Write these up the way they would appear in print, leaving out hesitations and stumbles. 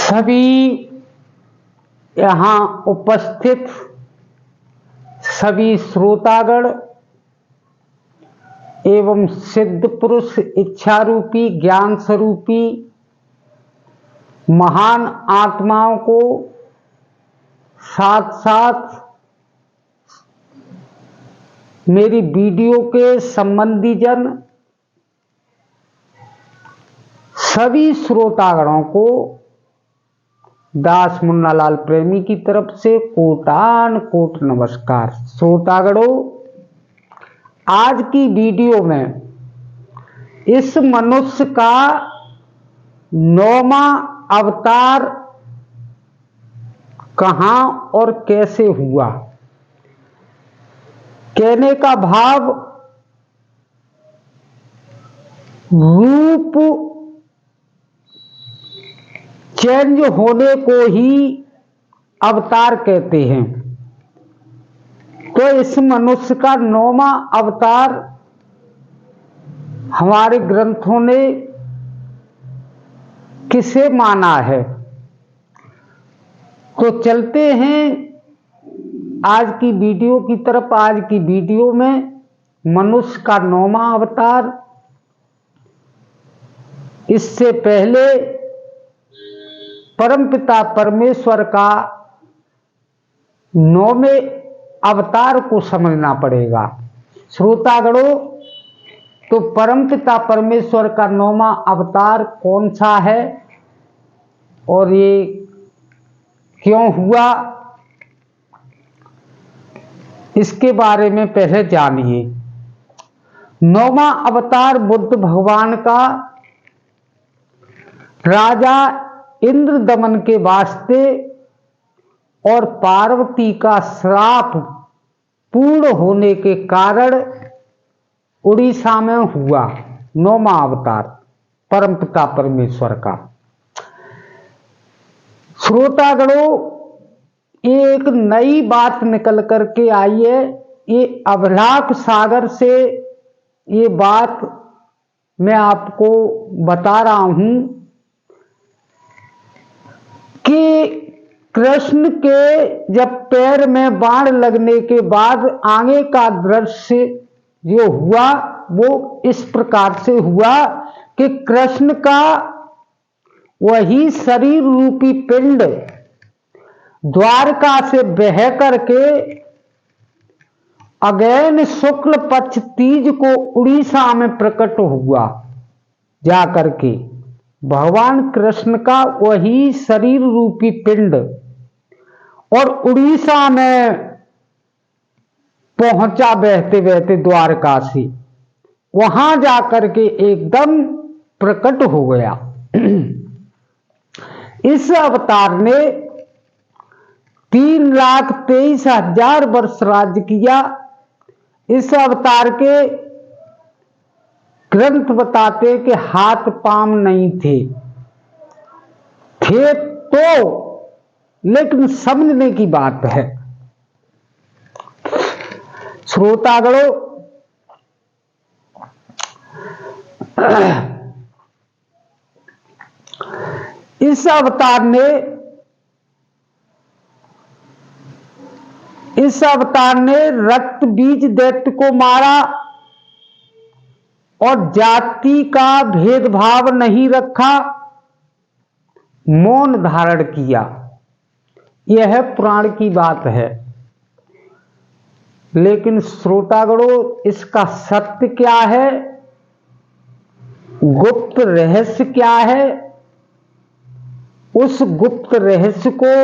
सभी यहाँ उपस्थित सभी श्रोतागण एवं सिद्ध पुरुष इच्छा रूपी ज्ञान स्वरूपी महान आत्माओं को साथ साथ मेरी वीडियो के संबंधी जन सभी श्रोतागणों को दास मुन्नालाल प्रेमी की तरफ से कोटान कोट नमस्कार। श्रोतागणों, आज की वीडियो में इस मनुष्य का 9वां अवतार कहां और कैसे हुआ, कहने का भाव रूप चेंज होने को ही अवतार कहते हैं। तो इस मनुष्य का 9वां अवतार हमारे ग्रंथों ने किसे माना है, तो चलते हैं आज की वीडियो की तरफ। आज की वीडियो में मनुष्य का 9वां अवतार, इससे पहले परमपिता परमेश्वर का 9वें अवतार को समझना पड़ेगा। श्रोतागणों, तो परमपिता परमेश्वर का 9वां अवतार कौन सा है और ये क्यों हुआ, इसके बारे में पहले जानिए। 9वां अवतार बुद्ध भगवान का राजा इंद्र दमन के वास्ते और पार्वती का श्राप पूर्ण होने के कारण उड़ीसा में हुआ 9वां अवतार परमपिता परमेश्वर का। श्रोतागणों, एक नई बात निकल करके आई है। ये अभिलाष सागर से ये बात मैं आपको बता रहा हूं कि कृष्ण के जब पैर में बाण लगने के बाद आगे का दृश्य जो हुआ वो इस प्रकार से हुआ कि कृष्ण का वही शरीर रूपी पिंड द्वारका से बह करके अगैन शुक्ल पक्ष तीज को उड़ीसा में प्रकट हुआ। जाकर के भगवान कृष्ण का वही शरीर रूपी पिंड और उड़ीसा में पहुंचा बहते बहते द्वारका से, वहां जाकर के एकदम प्रकट हो गया। इस अवतार ने 3,23,000 वर्ष राज्य किया। इस अवतार के ग्रंथ बताते कि हाथ पांव नहीं थे तो, लेकिन समझने की बात है। श्रोतागणों, इस अवतार ने रक्त बीज दैत्य को मारा और जाति का भेदभाव नहीं रखा, मौन धारण किया। यह पुराण की बात है। लेकिन श्रोतागणों, इसका सत्य क्या है, गुप्त रहस्य क्या है, उस गुप्त रहस्य को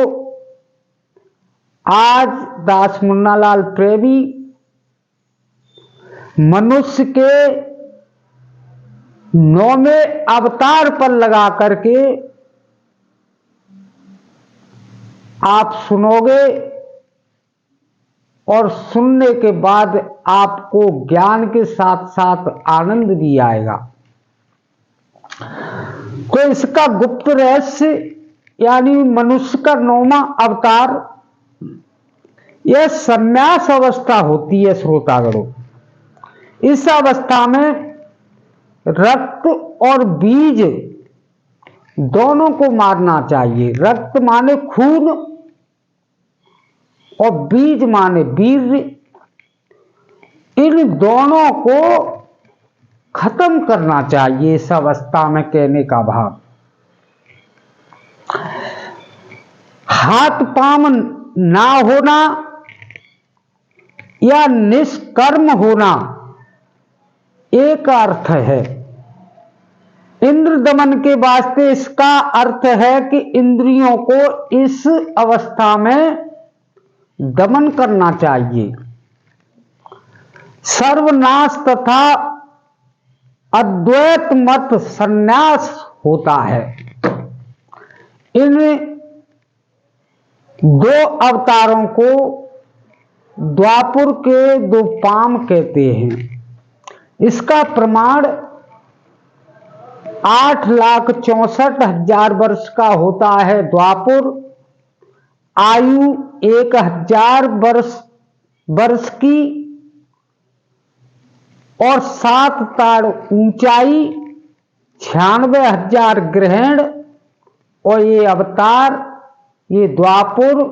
आज दास मुन्नालाल प्रेमी मनुष्य के 9वें अवतार पर लगा करके आप सुनोगे और सुनने के बाद आपको ज्ञान के साथ साथ आनंद भी आएगा। तो इसका गुप्त रहस्य यानी मनुष्य का 9वां अवतार, यह संन्यास अवस्था होती है। श्रोतागणों, इस अवस्था में रक्त और बीज दोनों को मारना चाहिए। रक्त माने खून और बीज माने वीर्य, इन दोनों को खत्म करना चाहिए इस अवस्था में, कहने का भाव। हाथ पांव ना होना या निष्कर्म होना एक अर्थ है। इंद्र दमन के वास्ते इसका अर्थ है कि इंद्रियों को इस अवस्था में दमन करना चाहिए। सर्वनाश तथा अद्वैत मत संन्यास होता है। इन दो अवतारों को द्वापुर के दो पाम कहते हैं। इसका प्रमाण 8,64,000 वर्ष का होता है द्वापुर, आयु 1,000 वर्ष की और 7 ताड़ ऊंचाई, 96,000 ग्रहण। और ये अवतार, ये द्वापुर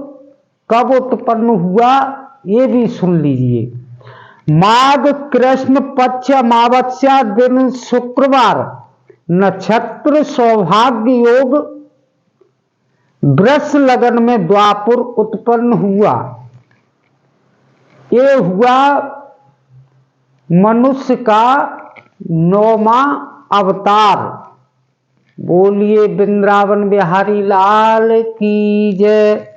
कब उत्पन्न हुआ ये भी सुन लीजिए। माघ कृष्ण पक्ष अमावस्या दिन शुक्रवार, नक्षत्र सौभाग्य योग, वृष लगन में द्वापुर उत्पन्न हुआ। ये हुआ मनुष्य का 9वां अवतार। बोलिए वृंदावन बिहारी लाल की जय।